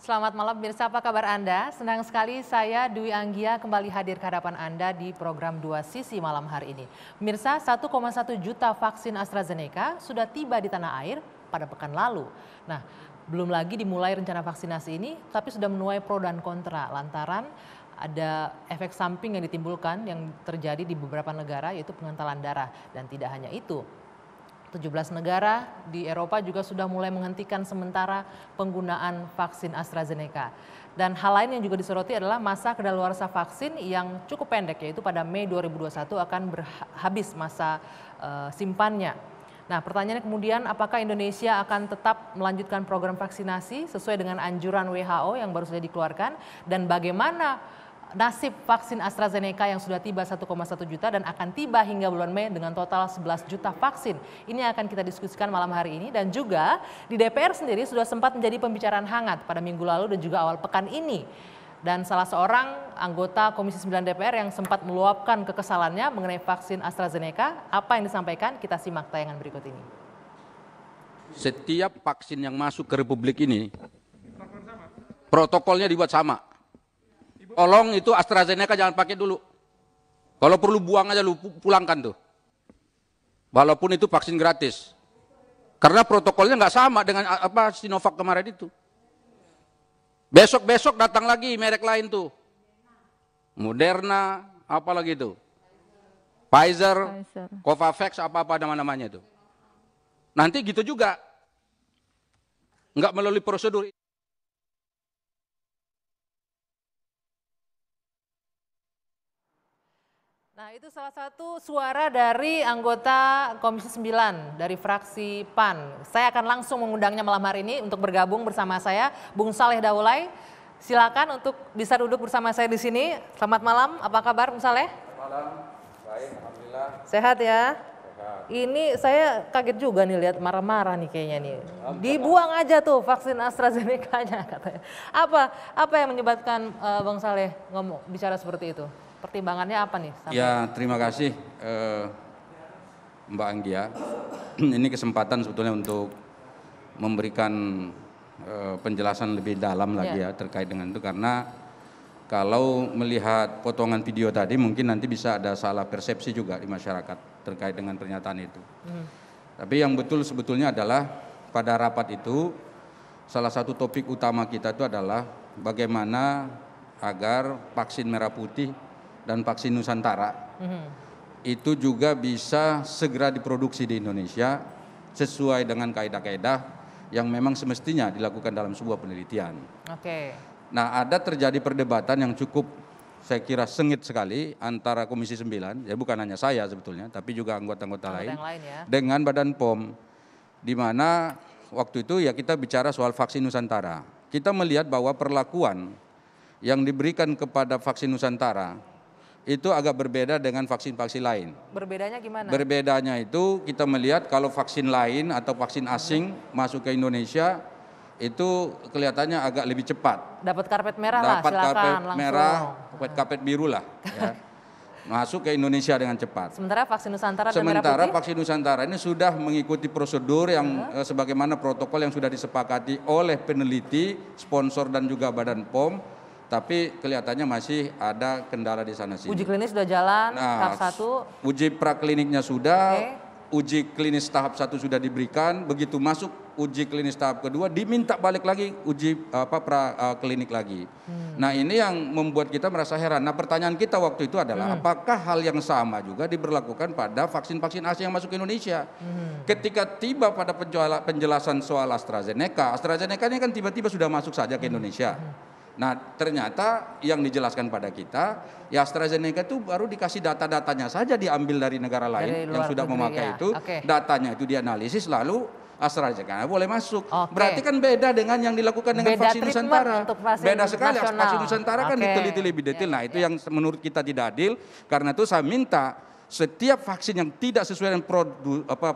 Selamat malam pemirsa, apa kabar Anda? Senang sekali saya Dwi Anggia kembali hadir ke hadapan Anda di program 2 Sisi malam hari ini. Pemirsa, 1,1 juta vaksin AstraZeneca sudah tiba di tanah air pada pekan lalu. Nah, belum lagi dimulai rencana vaksinasi ini, tapi sudah menuai pro dan kontra lantaran ada efek samping yang ditimbulkan yang terjadi di beberapa negara, yaitu pengentalan darah. Dan tidak hanya itu, 17 negara di Eropa juga sudah mulai menghentikan sementara penggunaan vaksin AstraZeneca. Dan hal lain yang juga disoroti adalah masa kedaluarsa vaksin yang cukup pendek, yaitu pada Mei 2021 akan habis masa simpannya. Nah, pertanyaannya kemudian apakah Indonesia akan tetap melanjutkan program vaksinasi sesuai dengan anjuran WHO yang baru saja dikeluarkan, dan bagaimana nasib vaksin AstraZeneca yang sudah tiba 1,1 juta dan akan tiba hingga bulan Mei dengan total 11 juta vaksin. Ini akan kita diskusikan malam hari ini, dan juga di DPR sendiri sudah sempat menjadi pembicaraan hangat pada minggu lalu dan juga awal pekan ini. Dan salah seorang anggota Komisi 9 DPR yang sempat meluapkan kekesalannya mengenai vaksin AstraZeneca, apa yang disampaikan kita simak tayangan berikut ini. Setiap vaksin yang masuk ke Republik ini, protokolnya dibuat sama. Tolong itu AstraZeneca jangan pakai dulu. Kalau perlu buang aja, lu pulangkan tuh. Walaupun itu vaksin gratis. Karena protokolnya nggak sama dengan apa Sinovac kemarin itu. Besok-besok datang lagi merek lain tuh. Moderna, apa lagi itu? Pfizer, Covavex, apa-apa nama-namanya itu. Nanti gitu juga. Nggak melalui prosedur. Nah, itu salah satu suara dari anggota Komisi 9 dari fraksi PAN. Saya akan langsung mengundangnya malam hari ini untuk bergabung bersama saya, Bung Saleh Daulay. Silakan untuk bisa duduk bersama saya di sini. Selamat malam, apa kabar Bung Saleh? Selamat malam, baik, alhamdulillah. Sehat ya? Sehat. Ini saya kaget juga nih lihat marah-marah nih kayaknya nih. Dibuang aja tuh vaksin AstraZeneca-nya katanya. Apa yang menyebabkan Bang Saleh bicara seperti itu? Pertimbangannya apa nih? Ya, terima kasih Mbak Anggia. Ini kesempatan sebetulnya untuk memberikan penjelasan lebih dalam lagi ya terkait dengan itu, karena kalau melihat potongan video tadi mungkin nanti bisa ada salah persepsi juga di masyarakat terkait dengan pernyataan itu. Tapi yang betul sebetulnya adalah pada rapat itu salah satu topik utama kita itu adalah bagaimana agar vaksin merah putih dan vaksin Nusantara itu juga bisa segera diproduksi di Indonesia sesuai dengan kaidah-kaidah yang memang semestinya dilakukan dalam sebuah penelitian. Oke. Nah, ada terjadi perdebatan yang cukup saya kira sengit sekali antara Komisi 9, ya bukan hanya saya sebetulnya, tapi juga anggota-anggota lain ya, dengan Badan POM, di mana waktu itu ya kita bicara soal vaksin Nusantara. Kita melihat bahwa perlakuan yang diberikan kepada vaksin Nusantara itu agak berbeda dengan vaksin-vaksin lain. Berbedanya gimana? Berbedanya itu kita melihat kalau vaksin lain atau vaksin asing masuk ke Indonesia itu kelihatannya agak lebih cepat. Dapat karpet merah lah, dapat silakan karpet langsung. merah, karpet biru lah. Ya. Masuk ke Indonesia dengan cepat. Sementara vaksin Nusantara dan merah putih? Vaksin Nusantara ini sudah mengikuti prosedur yang sebagaimana protokol yang sudah disepakati oleh peneliti, sponsor dan juga Badan POM. Tapi kelihatannya masih ada kendala di sana sini. Uji klinis sudah jalan, tahap 1. Uji prakliniknya sudah, uji klinis tahap 1 sudah diberikan. Begitu masuk uji klinis tahap kedua, diminta balik lagi uji praklinik lagi. Nah, ini yang membuat kita merasa heran. Nah, pertanyaan kita waktu itu adalah apakah hal yang sama juga diberlakukan pada vaksin-vaksin asing yang masuk ke Indonesia? Ketika tiba pada penjelasan soal AstraZeneca ini kan tiba-tiba sudah masuk saja ke Indonesia. Nah, ternyata yang dijelaskan pada kita, ya AstraZeneca itu baru dikasih data-datanya saja diambil dari negara lain yang sudah memakai itu, datanya itu dianalisis lalu AstraZeneca boleh masuk. Berarti kan beda dengan yang dilakukan dengan vaksin Nusantara. Beda sekali, vaksin Nusantara kan diteliti lebih detail. Nah, itu yang menurut kita tidak adil, karena itu saya minta setiap vaksin yang tidak sesuai dengan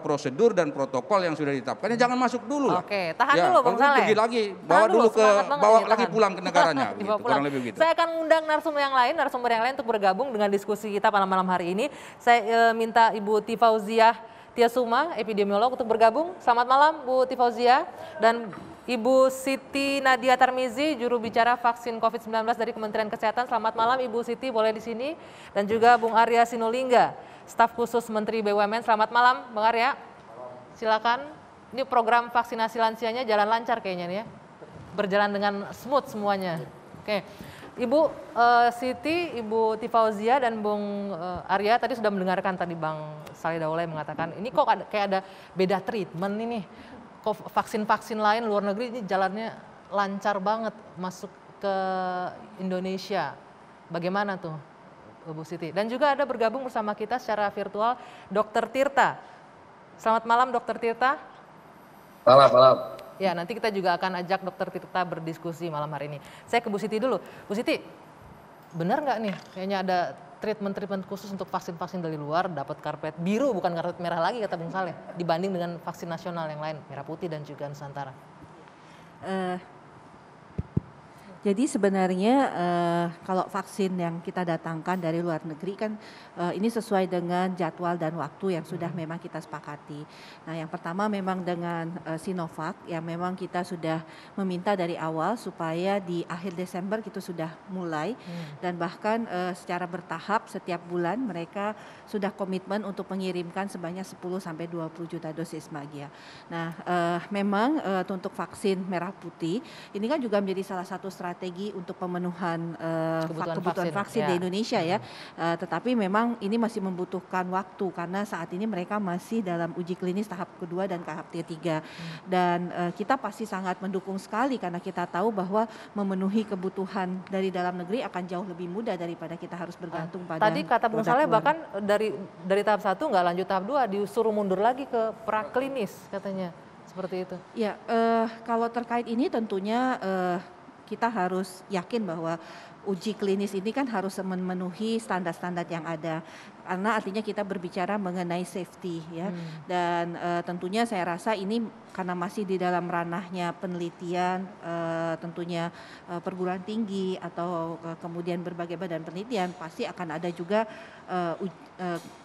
prosedur dan protokol yang sudah ditetapkan, jangan masuk dulu lah. Tahan dulu Bang Saleh. Pergi lagi, bawa lagi pulang ke negaranya. Gitu, kurang lebih begitu. Saya akan undang narasumber yang lain untuk bergabung dengan diskusi kita pada malam hari ini. Saya minta Ibu Tifauziah Tiasuma, epidemiolog, untuk bergabung. Selamat malam Bu Tifauziah. Dan Ibu Siti Nadia Tarmizi, juru bicara vaksin COVID-19 dari Kementerian Kesehatan. Selamat malam Ibu Siti, boleh di sini. Dan juga Bung Arya Sinulinga, staf khusus Menteri BUMN. Selamat malam Bung Arya. Silakan. Ini program vaksinasi lansianya jalan lancar kayaknya nih ya. Berjalan dengan smooth semuanya. Oke. Ibu Siti, Ibu Tifauzia dan Bung Arya tadi sudah mendengarkan tadi Bang Saleh Daulay mengatakan ini kok kayak ada beda treatment ini. Kok vaksin-vaksin lain luar negeri ini jalannya lancar banget masuk ke Indonesia. Bagaimana tuh Bu Siti? Dan juga ada bergabung bersama kita secara virtual Dr. Tirta. Selamat malam Dr. Tirta. Malam. Ya, nanti kita juga akan ajak Dr. Tirta berdiskusi malam hari ini. Saya ke Bu Siti dulu. Bu Siti, benar nggak nih kayaknya ada treatment khusus untuk vaksin-vaksin dari luar dapat karpet biru bukan karpet merah lagi kata Bung Saleh dibanding dengan vaksin nasional yang lain merah putih dan juga Nusantara. Jadi sebenarnya kalau vaksin yang kita datangkan dari luar negeri kan ini sesuai dengan jadwal dan waktu yang sudah memang kita sepakati. Nah yang pertama memang dengan Sinovac yang memang kita sudah meminta dari awal supaya di akhir Desember itu sudah mulai dan bahkan secara bertahap setiap bulan mereka sudah komitmen untuk mengirimkan sebanyak 10-20 juta dosis Magia. Nah memang untuk vaksin merah putih ini kan juga menjadi salah satu strategi untuk pemenuhan kebutuhan vaksin di Indonesia ya. Tetapi memang ini masih membutuhkan waktu karena saat ini mereka masih dalam uji klinis tahap kedua dan tahap ketiga. Dan kita pasti sangat mendukung sekali karena kita tahu bahwa memenuhi kebutuhan dari dalam negeri akan jauh lebih mudah daripada kita harus bergantung pada. Tadi kata Bung Saleh bahkan dari tahap 1 nggak lanjut tahap 2 disuruh mundur lagi ke praklinis katanya. Seperti itu. Ya, kalau terkait ini tentunya kita harus yakin bahwa uji klinis ini kan harus memenuhi standar-standar yang ada. Karena artinya kita berbicara mengenai safety ya. Dan tentunya saya rasa ini karena masih di dalam ranahnya penelitian, tentunya perguruan tinggi atau kemudian berbagai badan penelitian pasti akan ada juga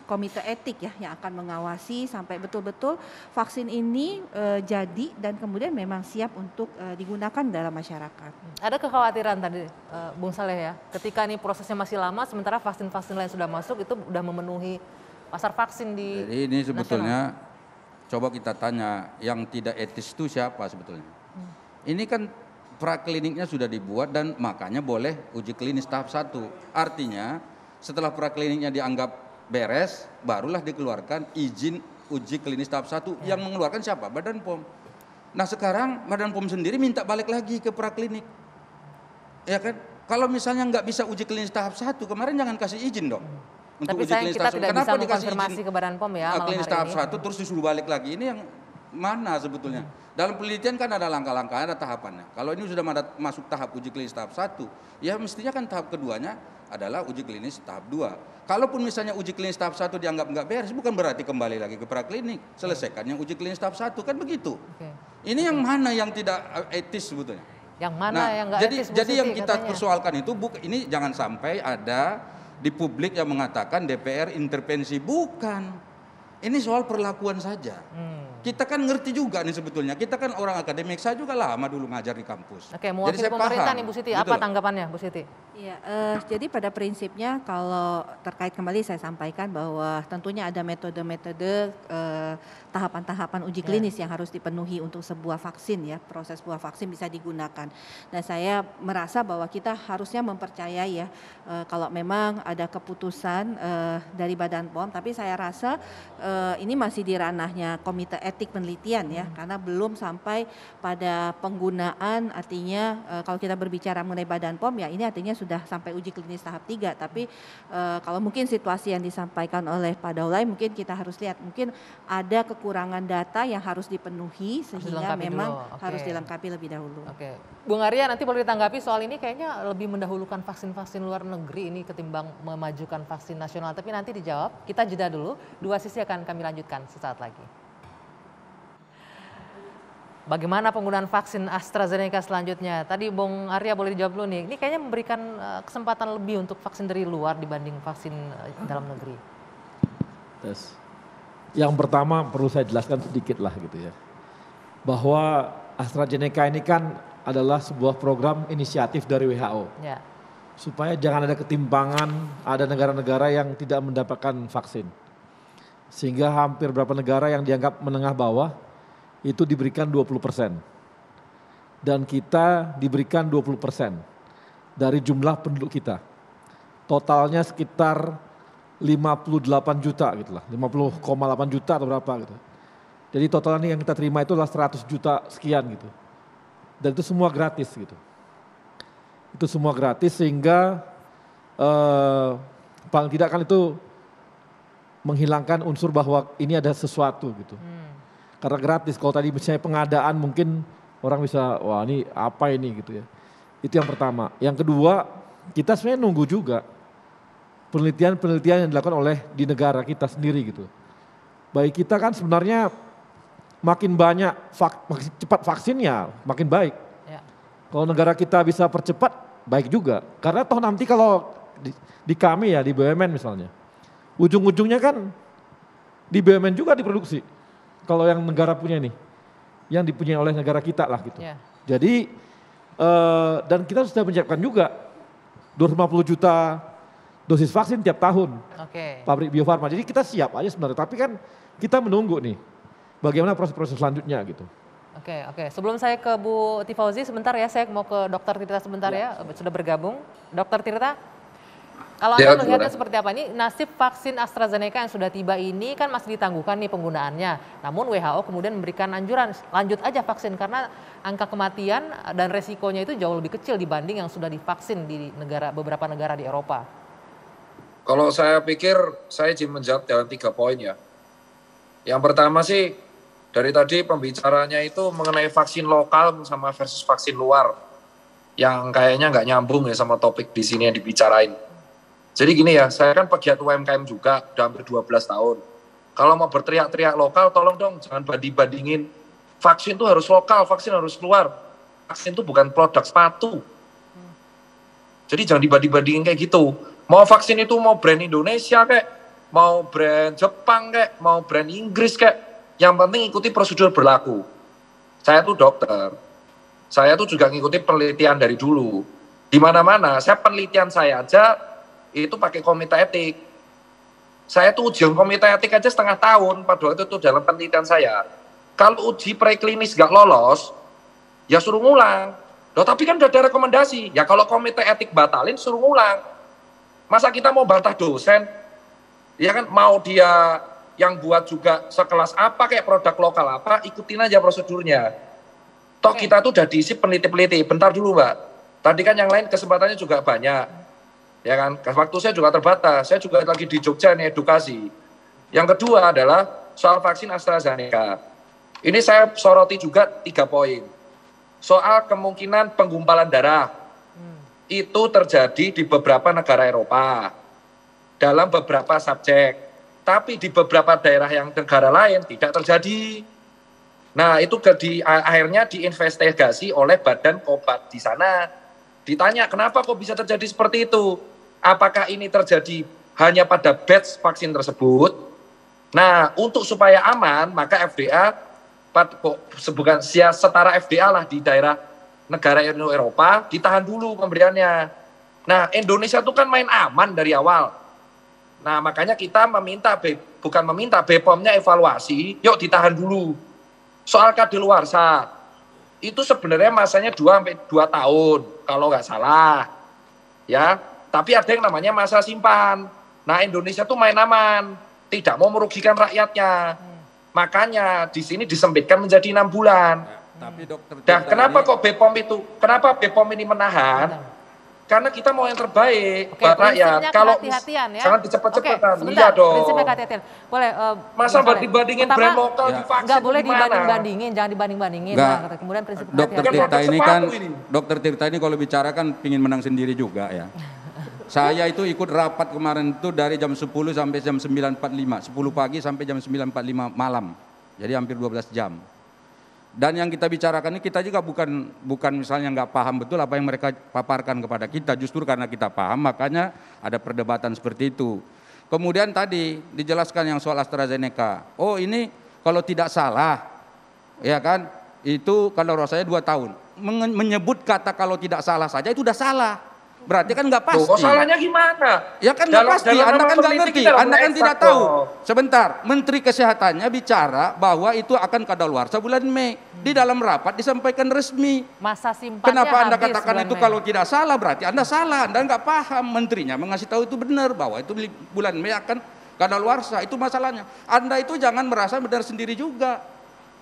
komite etik ya yang akan mengawasi sampai betul-betul vaksin ini jadi dan kemudian memang siap untuk digunakan dalam masyarakat. Ada kekhawatiran tadi Bung Saleh ya, ketika ini prosesnya masih lama sementara vaksin-vaksin lain sudah masuk itu udah memenuhi pasar vaksin di Jadi ini sebetulnya coba kita tanya yang tidak etis itu siapa sebetulnya? Ini kan prakliniknya sudah dibuat dan makanya boleh uji klinis tahap 1. Artinya setelah prakliniknya dianggap beres, barulah dikeluarkan izin uji klinis tahap 1 yang mengeluarkan siapa? Badan POM. Nah sekarang Badan POM sendiri minta balik lagi ke praklinik. Ya kan? Kalau misalnya nggak bisa uji klinis tahap 1, kemarin jangan kasih izin dong. Untuk tapi uji sayang klinis kita tahap 1. tidak Kenapa bisa dikasih mengkonfirmasi izin ke Badan POM ya malam klinis hari tahap ini. 1 terus disuruh balik lagi? Ini yang mana sebetulnya? Dalam penelitian kan ada langkah-langkah, ada tahapannya. Kalau ini sudah masuk tahap uji klinis tahap 1, ya mestinya kan tahap keduanya adalah uji klinis tahap 2. Kalaupun misalnya uji klinis tahap 1 dianggap nggak beres, bukan berarti kembali lagi ke praklinik. Selesaikan yang uji klinis tahap 1, kan begitu. Ini yang mana yang tidak etis sebetulnya? Yang mana yang nggak etis? Jadi yang kita persoalkan itu, ini jangan sampai ada di publik yang mengatakan DPR intervensi. Bukan. Ini soal perlakuan saja. Kita kan ngerti juga nih sebetulnya. Kita kan orang akademik, saya juga lama dulu ngajar di kampus. Oke, mewakili pemerintah nih Bu Siti, gitu apa loh. tanggapannya Bu Siti? Iya, jadi pada prinsipnya kalau terkait kembali saya sampaikan bahwa tentunya ada metode-metode tahapan-tahapan uji klinis yang harus dipenuhi untuk sebuah vaksin ya, proses sebuah vaksin bisa digunakan. Dan saya merasa bahwa kita harusnya mempercayai ya kalau memang ada keputusan dari Badan POM, tapi saya rasa ini masih di ranahnya komite etik penelitian ya, karena belum sampai pada penggunaan, artinya kalau kita berbicara mengenai Badan POM ya ini artinya sudah sampai uji klinis tahap 3, tapi kalau mungkin situasi yang disampaikan oleh Pak Daulay mungkin kita harus lihat, mungkin ada kekurangan data yang harus dipenuhi sehingga memang harus dilengkapi lebih dahulu. Oke, Bung Arya nanti boleh ditanggapi soal ini, kayaknya lebih mendahulukan vaksin-vaksin luar negeri ini ketimbang memajukan vaksin nasional, tapi nanti dijawab. Kita jeda dulu, dua sisi akan kami lanjutkan sesaat lagi. Bagaimana penggunaan vaksin AstraZeneca selanjutnya? Tadi Bung Arya boleh dijawab dulu nih. Ini kayaknya memberikan kesempatan lebih untuk vaksin dari luar dibanding vaksin dalam negeri. Yang pertama perlu saya jelaskan sedikit lah gitu ya. Bahwa AstraZeneca ini kan adalah sebuah program inisiatif dari WHO. Ya. Supaya jangan ada ketimpangan, ada negara-negara yang tidak mendapatkan vaksin. Sehingga hampir beberapa negara yang dianggap menengah bawah itu diberikan 20%. Dan kita diberikan 20% dari jumlah penduduk kita. Totalnya sekitar 58 juta gitu lah, 50,8 juta atau berapa gitu. Jadi totalnya yang kita terima itu adalah 100 juta sekian gitu. Dan itu semua gratis gitu. Itu semua gratis sehingga paling tidak kan itu menghilangkan unsur bahwa ini ada sesuatu gitu. Karena gratis, kalau tadi misalnya pengadaan mungkin orang bisa, wah ini apa ini gitu ya. Itu yang pertama. Yang kedua, kita sebenarnya nunggu juga penelitian yang dilakukan oleh di negara kita sendiri gitu. Baik kita kan sebenarnya makin banyak, makin cepat vaksinnya makin baik. Ya. Kalau negara kita bisa percepat, baik juga. Karena toh nanti kalau di kami ya, di BUMN misalnya, ujung-ujungnya kan di BUMN juga diproduksi. Kalau yang negara punya nih, yang dipunyai oleh negara kita lah gitu. Ya. Jadi, dan kita sudah menyiapkan juga 250 juta dosis vaksin tiap tahun. Oke. Pabrik Bio Farma. Jadi kita siap aja sebenarnya, tapi kan kita menunggu nih bagaimana proses-proses selanjutnya gitu. Oke. Sebelum saya ke Bu Tifauzi sebentar ya, saya mau ke Dokter Tirta sebentar ya, sudah bergabung. Dokter Tirta, kalau Anda melihatnya seperti apa? Ini nasib vaksin AstraZeneca yang sudah tiba ini kan masih ditangguhkan nih penggunaannya. Namun WHO kemudian memberikan anjuran lanjut aja vaksin karena angka kematian dan resikonya itu jauh lebih kecil dibanding yang sudah divaksin di beberapa negara di Eropa. Kalau saya pikir saya ingin menjawab dalam 3 poin ya. Yang pertama sih dari tadi pembicaranya itu mengenai vaksin lokal sama versus vaksin luar. Yang kayaknya nggak nyambung ya sama topik di sini yang dibicarain. Jadi gini ya, saya kan pegiat UMKM juga, udah hampir 12 tahun. Kalau mau berteriak-teriak lokal, tolong dong jangan banding-bandingin. Vaksin itu harus lokal, vaksin harus keluar. Vaksin itu bukan produk sepatu. Jadi jangan dibanding-bandingin kayak gitu. Mau vaksin itu mau brand Indonesia kayak, mau brand Jepang kayak, mau brand Inggris kayak. Yang penting ikuti prosedur berlaku. Saya tuh dokter. Saya tuh juga ngikuti penelitian dari dulu. Di mana-mana, saya penelitian saya aja itu pakai komite etik. Saya tuh ujian komite etik aja setengah tahun pada waktu itu dalam penelitian saya. Kalau uji preklinis gak lolos, ya suruh ngulang. Loh, tapi kan udah ada rekomendasi. Ya kalau komite etik batalin suruh ngulang. Masa kita mau bantah dosen? Ya kan mau dia yang buat juga sekelas apa kayak produk lokal apa, ikutin aja prosedurnya. Toh kita tuh udah diisi peneliti-peneliti. Bentar dulu Mbak. Tadi kan yang lain kesempatannya juga banyak. Ya kan, waktu saya juga terbatas, saya juga lagi di Jogja nih edukasi. Yang kedua adalah soal vaksin AstraZeneca. Ini saya soroti juga 3 poin. Soal kemungkinan penggumpalan darah. Itu terjadi di beberapa negara Eropa. Dalam beberapa subjek. Tapi di beberapa daerah yang negara lain tidak terjadi. Nah itu akhirnya diinvestigasi oleh Badan Obat di sana. Ditanya kenapa kok bisa terjadi seperti itu? Apakah ini terjadi hanya pada batch vaksin tersebut? Nah, untuk supaya aman, maka FDA, bukan setara FDA lah di daerah negara Uni Eropa, ditahan dulu pemberiannya. Nah, Indonesia itu kan main aman dari awal. Nah, makanya kita meminta BPOM-nya evaluasi, yuk ditahan dulu. Soal kadaluarsa, itu sebenarnya masanya 2-2 tahun, kalau nggak salah. Ya. Tapi ada yang namanya masa simpan. Nah Indonesia tuh main aman, tidak mau merugikan rakyatnya. Makanya di sini disempitkan menjadi 6 bulan. Tapi dokter. Dan kenapa kok kenapa BPOM ini menahan? Karena kita mau yang terbaik buat rakyat. Kalau ya. jangan dicepet-cepetan. Iya dong. Prinsipnya kehati-hatian. Boleh. Masa dibandingin brand lokal di vaksin? Nggak boleh dibanding-bandingin, jangan dibanding-bandingin. Nah, kemudian prinsip Dokter Tirta ini kan, Dokter Tirta ini kalau bicara kan pingin menang sendiri juga ya. Saya itu ikut rapat kemarin itu dari jam 10 sampai jam 9.45, 10 pagi sampai jam 9.45 malam. Jadi hampir 12 jam. Dan yang kita bicarakan ini kita juga bukan misalnya nggak paham betul apa yang mereka paparkan kepada kita. Justru karena kita paham makanya ada perdebatan seperti itu. Kemudian tadi dijelaskan yang soal AstraZeneca. Oh ini kalau tidak salah, ya kan, itu kalau saya 2 tahun. Menyebut kata kalau tidak salah saja itu udah salah. Berarti kan nggak pasti. Kok salahnya gimana? Ya kan nggak pasti, Anda kan nggak ngerti, Anda kan tidak tahu. Sebentar, Menteri Kesehatannya bicara bahwa itu akan kadaluarsa bulan Mei. Di dalam rapat disampaikan resmi. Masa simpannya Kenapa Anda habis katakan bulan itu Mei. kalau tidak salah, berarti Anda salah, Anda nggak paham. Menterinya mengasih tahu itu benar, bahwa itu bulan Mei akan kadaluarsa, itu masalahnya. Anda itu jangan merasa benar sendiri juga.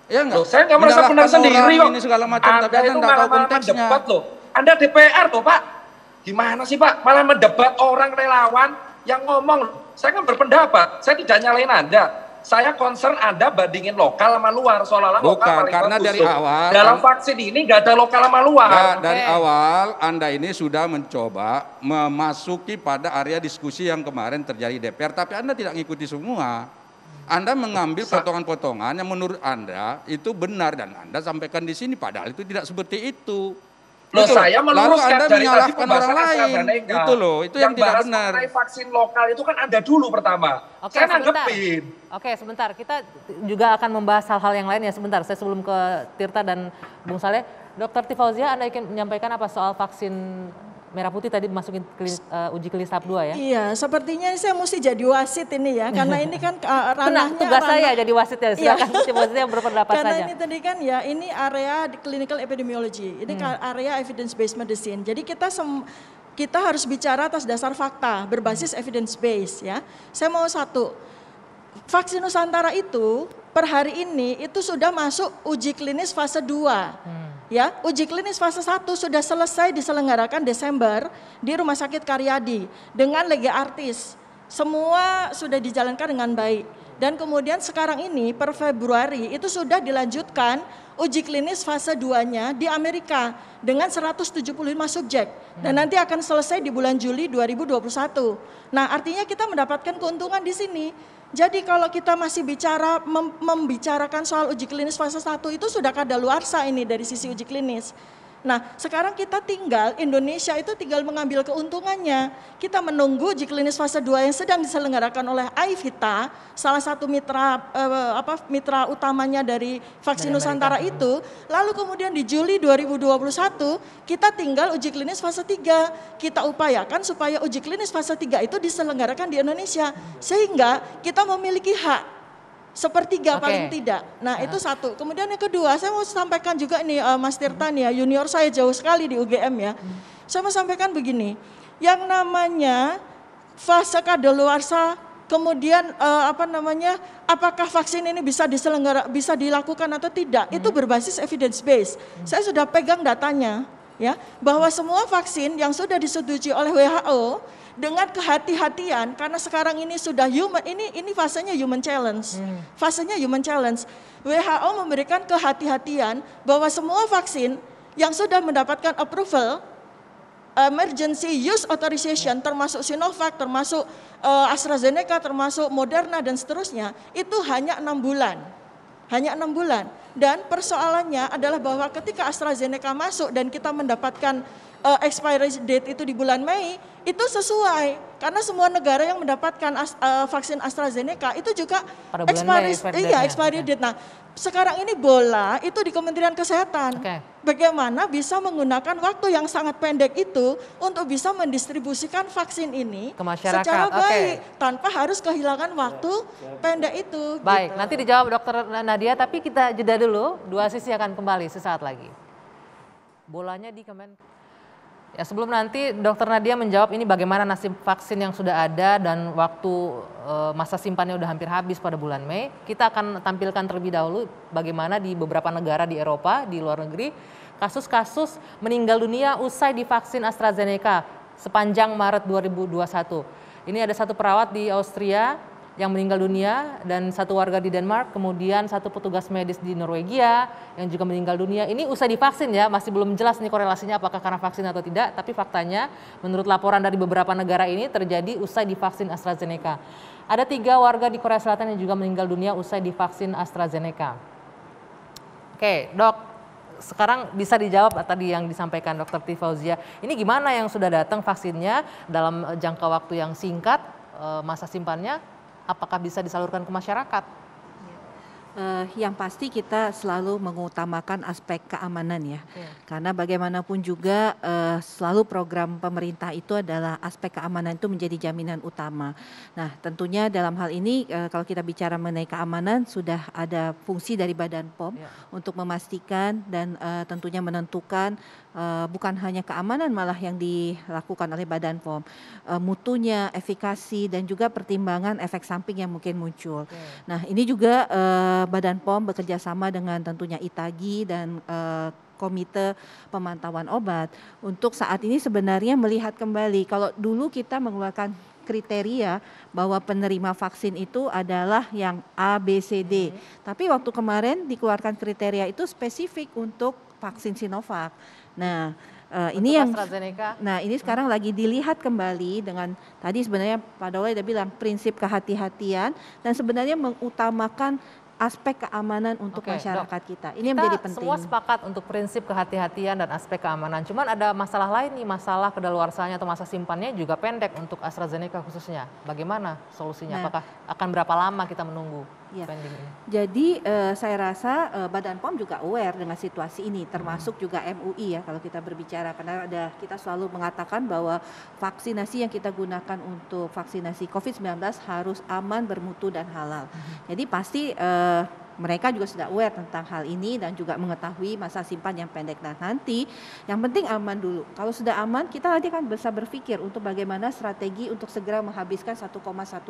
Ya enggak? Loh, saya nggak merasa benar sendiri kok. Ini segala macam, tapi Anda itu nggak tahu malah konteksnya. debat loh. Anda DPR tuh Pak. Gimana sih Pak? Malah mendebat orang relawan yang ngomong. Saya kan berpendapat, saya tidak nyalain Anda. Saya concern Anda bandingin lokal sama luar. Seolah-olah lokal Bukan, paling karena bagus dari loh. awal dalam vaksin ini nggak ada lokal sama luar. Ya, dari awal Anda ini sudah mencoba memasuki pada area diskusi yang kemarin terjadi DPR, tapi Anda tidak mengikuti semua. Anda mengambil potongan-potongan yang menurut Anda itu benar dan Anda sampaikan di sini, padahal itu tidak seperti itu. Loh, Gitu saya Lalu meluruskan Anda dari tadi menyalahkan pembahasan orang lain. AstraZeneca. Itu loh, itu yang tidak bahas benar. mengenai vaksin lokal itu kan Anda dulu pertama. Oke, Saya sebentar. nanggepin. Oke, sebentar. Kita juga akan membahas hal-hal yang lain ya. Sebentar, saya sebelum ke Tirta dan Bung Saleh. Dr. Tifauzia, Anda ingin menyampaikan apa soal vaksin merah putih tadi masukin uji klinis tahap 2 ya? Iya, sepertinya saya mesti jadi wasit ini ya, karena ini kan ranahnya tugas saya jadi wasit ya, silakan Tifauzia yang berpendapat karena saja. ini tadi kan ya, ini area di clinical epidemiology, ini area evidence based medicine. Jadi kita harus bicara atas dasar fakta berbasis evidence based ya. Saya mau satu, vaksin Nusantara itu per hari ini itu sudah masuk uji klinis fase 2. Ya, uji klinis fase 1 sudah selesai diselenggarakan Desember di Rumah Sakit Karyadi dengan lega artis. Semua sudah dijalankan dengan baik. Dan kemudian sekarang ini per Februari itu sudah dilanjutkan uji klinis fase 2-nya di Amerika dengan 175 subjek. Dan nanti akan selesai di bulan Juli 2021. Nah, artinya kita mendapatkan keuntungan di sini. Jadi kalau kita masih bicara membicarakan soal uji klinis fase 1 itu sudah kadaluarsa ini dari sisi uji klinis. Nah, sekarang kita Indonesia itu tinggal mengambil keuntungannya. Kita menunggu uji klinis fase 2 yang sedang diselenggarakan oleh AIVITA, salah satu mitra utamanya dari vaksin Nusantara itu. Lalu kemudian di Juli 2021 kita tinggal uji klinis fase 3. Kita upayakan supaya uji klinis fase 3 itu diselenggarakan di Indonesia sehingga kita memiliki hak sepertiga paling tidak. Nah itu satu. Kemudian yang kedua, saya mau sampaikan juga nih Mas Tirta nih ya, junior saya jauh sekali di UGM ya. Saya mau sampaikan begini, yang namanya fase kadaluarsa, kemudian apakah vaksin ini bisa dilakukan atau tidak, itu berbasis evidence based. Saya sudah pegang datanya ya, bahwa semua vaksin yang sudah disetujui oleh WHO dengan kehati-hatian, karena sekarang ini sudah ini fasenya human challenge. Fasenya human challenge. WHO memberikan kehati-hatian bahwa semua vaksin yang sudah mendapatkan approval emergency use authorization, termasuk Sinovac, termasuk AstraZeneca, termasuk Moderna dan seterusnya, itu hanya 6 bulan. Hanya 6 bulan. Dan persoalannya adalah bahwa ketika AstraZeneca masuk dan kita mendapatkan expiry date itu di bulan Mei, itu sesuai karena semua negara yang mendapatkan vaksin AstraZeneca itu juga expiry date. Nah, sekarang ini bola itu di Kementerian Kesehatan. Bagaimana bisa menggunakan waktu yang sangat pendek itu untuk bisa mendistribusikan vaksin ini ke masyarakat secara baik tanpa harus kehilangan waktu pendek itu. Baik, gitu. nanti dijawab Dokter Nadia, tapi kita jeda dulu. Dua Sisi akan kembali sesaat lagi. Bolanya di Kemen. Ya, sebelum nanti Dokter Nadia menjawab ini bagaimana nasib vaksin yang sudah ada dan waktu masa simpannya udah hampir habis pada bulan Mei. Kita akan tampilkan terlebih dahulu bagaimana di beberapa negara di Eropa, di luar negeri, kasus-kasus meninggal dunia usai divaksin AstraZeneca sepanjang Maret 2021. Ini ada satu perawat di Austria yang meninggal dunia dan satu warga di Denmark, kemudian satu petugas medis di Norwegia yang juga meninggal dunia. Ini usai divaksin ya, masih belum jelas nih korelasinya apakah karena vaksin atau tidak, tapi faktanya menurut laporan dari beberapa negara ini terjadi usai divaksin AstraZeneca. Ada 3 warga di Korea Selatan yang juga meninggal dunia usai divaksin AstraZeneca. Oke, Dok, sekarang bisa dijawab tadi yang disampaikan Dr. Tifauzia. Ini gimana yang sudah datang vaksinnya dalam jangka waktu yang singkat, masa simpannya, apakah bisa disalurkan ke masyarakat? Yang pasti kita selalu mengutamakan aspek keamanan ya, karena bagaimanapun juga selalu program pemerintah itu adalah aspek keamanan itu menjadi jaminan utama. Nah tentunya dalam hal ini kalau kita bicara mengenai keamanan sudah ada fungsi dari Badan POM untuk memastikan dan tentunya menentukan bukan hanya keamanan malah yang dilakukan oleh Badan POM, mutunya, efikasi dan juga pertimbangan efek samping yang mungkin muncul. Nah ini juga Badan POM bekerja sama dengan tentunya ITAGI dan Komite Pemantauan Obat untuk saat ini sebenarnya melihat kembali kalau dulu kita mengeluarkan kriteria bahwa penerima vaksin itu adalah yang A, B, C, D. Tapi waktu kemarin dikeluarkan kriteria itu spesifik untuk vaksin Sinovac. Nah, ini yang ini sekarang lagi dilihat kembali dengan tadi sebenarnya Pak Daulay sudah bilang prinsip kehati-hatian dan sebenarnya mengutamakan aspek keamanan untuk masyarakat kita. Ini yang menjadi penting. Semua sepakat untuk prinsip kehati-hatian dan aspek keamanan. Cuman ada masalah lain nih, masalah kedaluarsanya atau masa simpannya juga pendek untuk AstraZeneca khususnya. Bagaimana solusinya? Apakah akan berapa lama kita menunggu? Pending ini? Jadi saya rasa Badan POM juga aware dengan situasi ini, termasuk juga MUI ya kalau kita berbicara, karena kita selalu mengatakan bahwa vaksinasi yang kita gunakan untuk vaksinasi COVID-19 harus aman, bermutu dan halal. Jadi pasti mereka juga sudah aware tentang hal ini dan juga mengetahui masa simpan yang pendek. Nah nanti yang penting aman dulu. Kalau sudah aman kita nanti kan bisa berpikir untuk bagaimana strategi untuk segera menghabiskan 1,1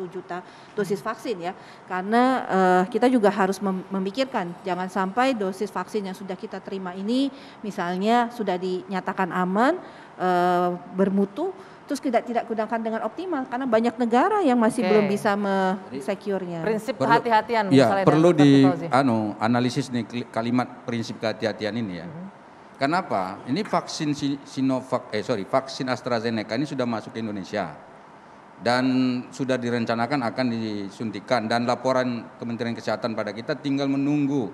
juta dosis vaksin ya. Karena kita juga harus memikirkan jangan sampai dosis vaksin yang sudah kita terima ini misalnya sudah dinyatakan aman, bermutu, terus tidak gunakan dengan optimal karena banyak negara yang masih belum bisa me-secure-nya. Prinsip kehati-hatian misalnya. Ya, perlu analisis nih kalimat prinsip kehati-hatian ini ya. Kenapa? Ini vaksin vaksin AstraZeneca ini sudah masuk ke Indonesia dan sudah direncanakan akan disuntikan dan laporan Kementerian Kesehatan pada kita tinggal menunggu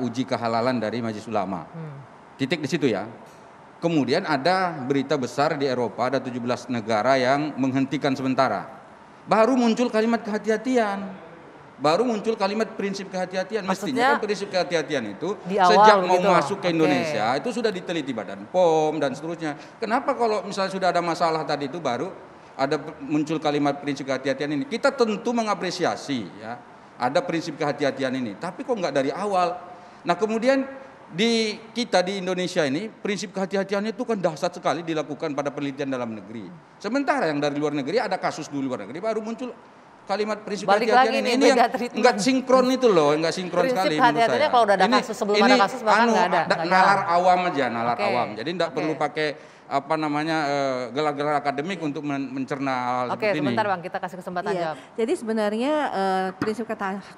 uji kehalalan dari Majelis Ulama. Titik di situ ya. Kemudian ada berita besar di Eropa, ada 17 negara yang menghentikan sementara. Baru muncul kalimat kehati-hatian. Baru muncul kalimat prinsip kehati-hatian. Mestinya kan prinsip kehati-hatian itu sejak mau masuk ke Indonesia itu sudah diteliti Badan POM dan seterusnya. Kenapa kalau misalnya sudah ada masalah tadi itu baru ada muncul kalimat prinsip kehati-hatian ini? Kita tentu mengapresiasi ya, ada prinsip kehati-hatian ini. Tapi kok nggak dari awal? Nah kemudian kita di Indonesia ini prinsip kehati-hatiannya itu kan dahsyat sekali dilakukan pada penelitian dalam negeri. Sementara yang dari luar negeri ada kasus di luar negeri baru muncul kalimat prinsip kehati-hatian ini yang enggak sinkron itu loh, enggak sinkron sekali menurut saya. Kalau udah ada kasus sebelum ada kasus bahkan enggak ada. Nalar awam aja, nalar awam. Jadi enggak perlu pakai gelar-gelar akademik untuk mencerna hal seperti ini. Sebentar Bang, kita kasih kesempatan jawab. Jadi sebenarnya prinsip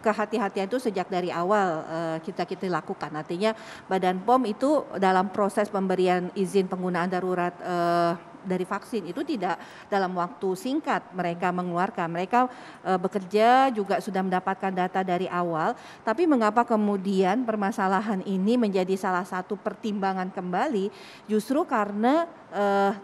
kehati-hatian itu sejak dari awal kita lakukan. Artinya Badan POM itu dalam proses pemberian izin penggunaan darurat dari vaksin itu tidak dalam waktu singkat mereka mengeluarkan. Mereka bekerja juga sudah mendapatkan data dari awal, tapi mengapa kemudian permasalahan ini menjadi salah satu pertimbangan kembali justru karena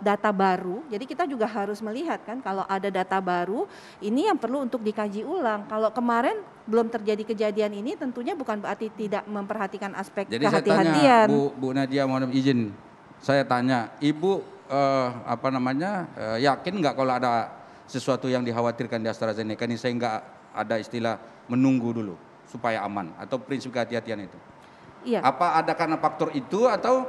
data baru. Jadi kita juga harus melihat kan kalau ada data baru ini yang perlu untuk dikaji ulang. Kalau kemarin belum terjadi kejadian ini tentunya bukan berarti tidak memperhatikan aspek kehati-hatian. Jadi saya tanya Bu Nadia, mohon izin saya tanya, Ibu yakin nggak kalau ada sesuatu yang dikhawatirkan di AstraZeneca ini sehingga ada istilah menunggu dulu supaya aman atau prinsip kehati-hatian itu? Iya. Apa ada karena faktor itu atau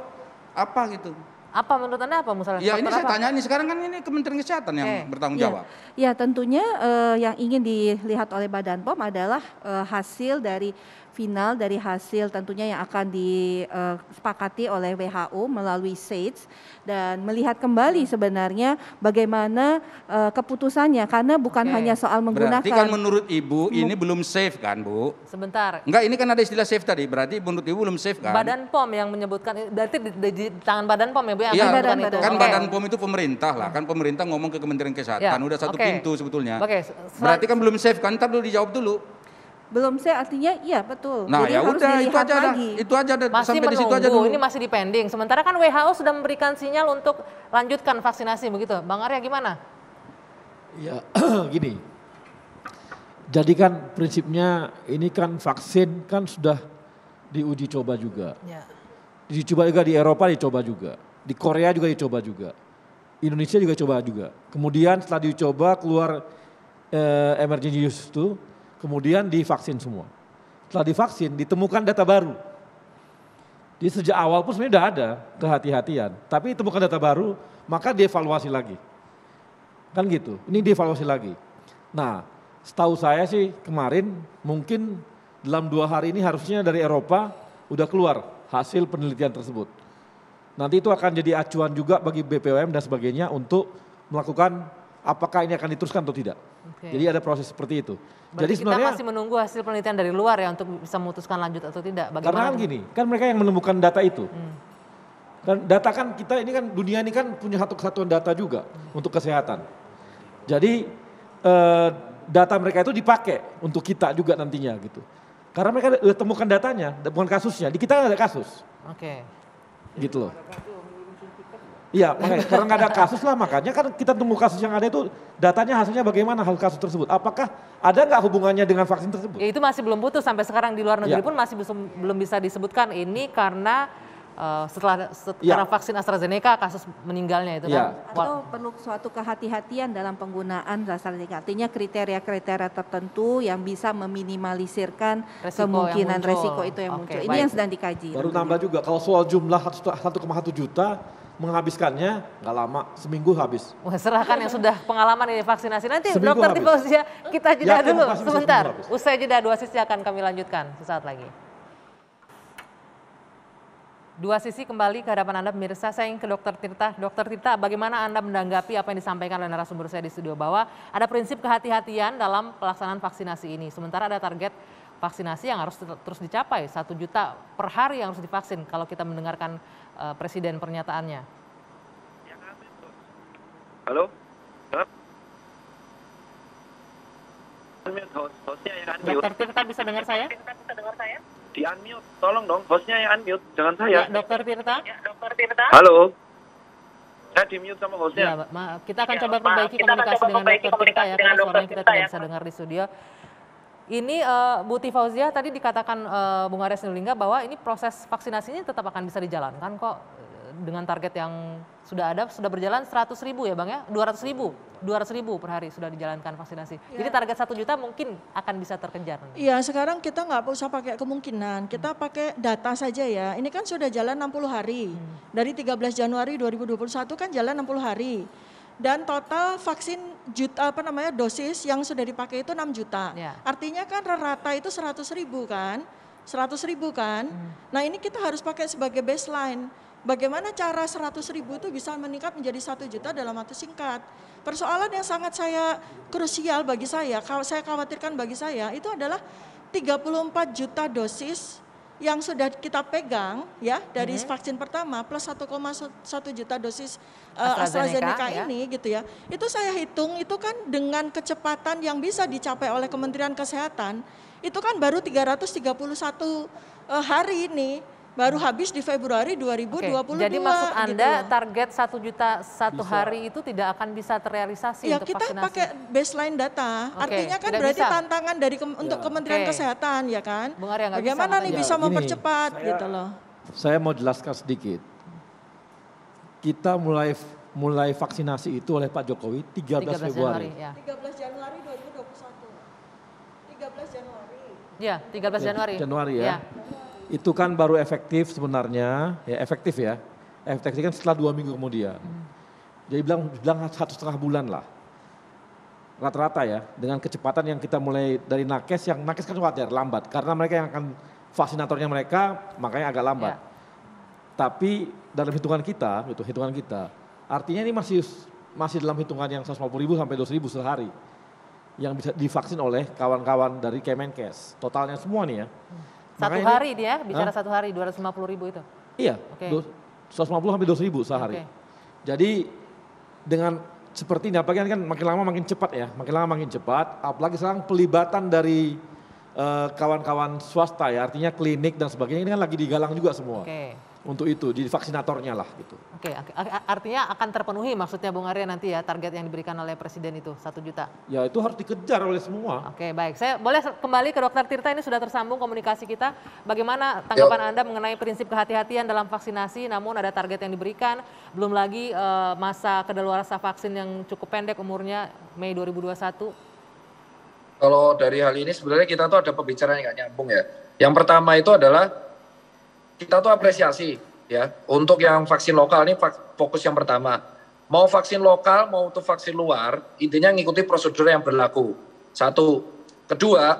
apa gitu? Apa menurut Anda apa misalnya? Ya ini saya tanya ini sekarang kan ini Kementerian Kesehatan yang bertanggung jawab. Ya tentunya yang ingin dilihat oleh Badan POM adalah hasil dari final dari hasil tentunya yang akan disepakati oleh WHO melalui SAGE dan melihat kembali sebenarnya bagaimana keputusannya karena bukan hanya soal menggunakan. Berarti kan menurut Ibu ini belum safe kan Bu? Sebentar. Enggak, ini kan ada istilah safe tadi, berarti menurut Ibu belum safe kan? Badan POM yang menyebutkan, berarti di tangan Badan POM ya Bu yang menentukan itu? Kan Badan POM itu pemerintah lah, kan pemerintah ngomong ke Kementerian Kesehatan, udah satu pintu sebetulnya. Berarti kan belum safe kan, ntar dulu dijawab dulu. Belum saya artinya iya betul. Nah jadi ya udah itu aja masih sampai menunggu, di situ aja dulu. Ini masih di pending. Sementara kan WHO sudah memberikan sinyal untuk lanjutkan vaksinasi begitu. Bang Arya gimana? Ya gini, Jadi kan prinsipnya ini kan vaksin kan sudah diuji coba juga. Ya. Dicoba juga di Eropa, dicoba juga. Di Korea juga dicoba juga. Indonesia juga coba juga. Kemudian setelah dicoba keluar emergency use itu, kemudian divaksin semua. Setelah divaksin ditemukan data baru. Jadi sejak awal pun sebenarnya sudah ada kehati-hatian. Tapi ditemukan data baru, maka dievaluasi lagi. Kan gitu, ini dievaluasi lagi. Nah, setahu saya sih kemarin mungkin dalam 2 hari ini harusnya dari Eropa udah keluar hasil penelitian tersebut. Nanti itu akan jadi acuan juga bagi BPOM dan sebagainya untuk melakukan apakah ini akan diteruskan atau tidak. Jadi ada proses seperti itu. Berarti Jadi sebenarnya kita masih menunggu hasil penelitian dari luar ya untuk bisa memutuskan lanjut atau tidak. karena Bagaimana? kan gini, kan mereka yang menemukan data itu. Dan data kan kita ini kan dunia ini kan punya satu kesatuan data juga untuk kesehatan. Jadi data mereka itu dipakai untuk kita juga nantinya gitu. Karena mereka udah temukan datanya, bukan kasusnya. Di kita nggak ada kasus. Oke. Gitu loh. Iya, makanya karena nggak ada kasus lah, makanya kan kita tunggu kasus yang ada itu datanya hasilnya bagaimana hasil kasus tersebut. Apakah ada nggak hubungannya dengan vaksin tersebut? Ya itu masih belum putus sampai sekarang di luar negeri Ya. pun masih belum bisa disebutkan ini karena setelah Ya. vaksin AstraZeneca kasus meninggalnya itu Ya. kan. Atau perlu suatu kehati-hatian dalam penggunaan AstraZeneca. Artinya kriteria-kriteria tertentu yang bisa meminimalisirkan Resiko yang kemungkinan muncul. resiko itu yang Oke, muncul. baik. Ini yang sedang dikaji. Baru nambah juga, kalau soal jumlah 1,1 juta menghabiskannya nggak lama, seminggu habis. Wah, serahkan yang sudah pengalaman ini vaksinasi. Nanti Seminggu Dokter habis. Tifauzia kita jeda Yakin dulu pasti bisa sebentar. seminggu habis. Usai jeda 2 sisi akan kami lanjutkan sesaat lagi. 2 sisi kembali ke hadapan Anda pemirsa. Saya ingin ke Dokter Tirta. Dokter Tirta, bagaimana Anda menanggapi apa yang disampaikan oleh narasumber saya di studio bahwa ada prinsip kehati-hatian dalam pelaksanaan vaksinasi ini. Sementara ada target vaksinasi yang harus terus dicapai, 1 juta per hari yang harus divaksin kalau kita mendengarkan Presiden pernyataannya. Halo? Hostnya yang unmute. Dokter Tirta bisa dengar saya? Di unmute, tolong dong, hostnya yang unmute, jangan Ya, saya. Dokter Tirta. Halo? Saya di mute sama Ya, hostnya. kita akan coba perbaiki komunikasi dengan Dokter Tirta ya, karena suaranya kita tidak bisa dengar di studio. Ini Bu Tifauzia tadi dikatakan Bung Arya Sinulinga bahwa ini proses vaksinasinya tetap akan bisa dijalankan kok dengan target yang sudah ada, sudah berjalan 100.000 ya Bang ya, 200.000 per hari sudah dijalankan vaksinasi. Ya. Jadi target 1 juta mungkin akan bisa terkejar. Iya, sekarang kita nggak usah pakai kemungkinan, kita pakai data saja ya. Ini kan sudah jalan 60 hari. Dari 13 Januari 2021 kan jalan 60 hari. Dan total vaksin dosis yang sudah dipakai itu 6 juta. Ya. Artinya kan rata itu 100.000 kan? 100.000 kan? Nah, ini kita harus pakai sebagai baseline. Bagaimana cara 100.000 itu bisa meningkat menjadi 1 juta dalam waktu singkat. Persoalan yang sangat krusial bagi saya, kalau saya khawatirkan bagi saya, itu adalah 34 juta dosis yang sudah kita pegang ya dari vaksin pertama plus 1,1 juta dosis AstraZeneca ya. ini gitu ya. Itu saya hitung itu kan dengan kecepatan yang bisa dicapai oleh Kementerian Kesehatan, itu kan baru 331 hari ini. Baru habis di Februari 2022. Jadi maksud Anda gitu. target 1 juta satu hari itu tidak akan bisa terrealisasi Ya untuk kita vaksinasi? pakai baseline data, Oke, artinya kan tidak berarti bisa. tantangan dari untuk Kementerian Oke. Kesehatan ya kan. Bung Arya nggak Bagaimana bisa nih makanya. bisa Gini, mempercepat gitu loh. Saya mau jelaskan sedikit. Kita mulai vaksinasi itu oleh Pak Jokowi 13 Februari. Ya. 13 Januari 2021. 13 Januari. Ya, 13 Januari. Januari ya. Itu kan baru efektif sebenarnya, ya efektif ya. Efektif kan setelah 2 minggu kemudian. Jadi bilang 1,5 bulan lah. Rata-rata ya, dengan kecepatan yang kita mulai dari nakes, yang nakes kan wajar lambat. Karena mereka yang akan vaksinatornya mereka, makanya agak lambat. Ya. Tapi dalam hitungan kita, artinya ini masih dalam hitungan yang 150.000 sampai 200.000 sehari. Yang bisa divaksin oleh kawan-kawan dari Kemenkes. Totalnya semua nih ya. Satu Makanya hari dia bicara 1 hari 250.000 itu. Iya, Oke. 150 sampai 200.000 sehari. Oke. Jadi dengan seperti ini, apalagi kan makin lama makin cepat ya, apalagi sekarang pelibatan dari kawan-kawan swasta ya, artinya klinik dan sebagainya ini kan lagi digalang juga semua. Oke. untuk itu di vaksinatornya lah gitu. Oke, artinya akan terpenuhi maksudnya Bung Arya nanti ya target yang diberikan oleh Presiden itu 1 juta. Ya itu harus dikejar oleh semua. Oke, baik. Saya boleh kembali ke Dr. Tirta, ini sudah tersambung komunikasi kita. Bagaimana tanggapan Anda mengenai prinsip kehati-hatian dalam vaksinasi, namun ada target yang diberikan, belum lagi masa kedaluarsa vaksin yang cukup pendek umurnya Mei 2021. Kalau dari hal ini sebenarnya kita tuh ada pembicaraan yang nggak nyambung ya. Yang pertama itu adalah kita tuh apresiasi ya untuk yang vaksin lokal ini fokus yang pertama. Mau vaksin lokal mau untuk vaksin luar, intinya ngikuti prosedur yang berlaku. 1. Kedua,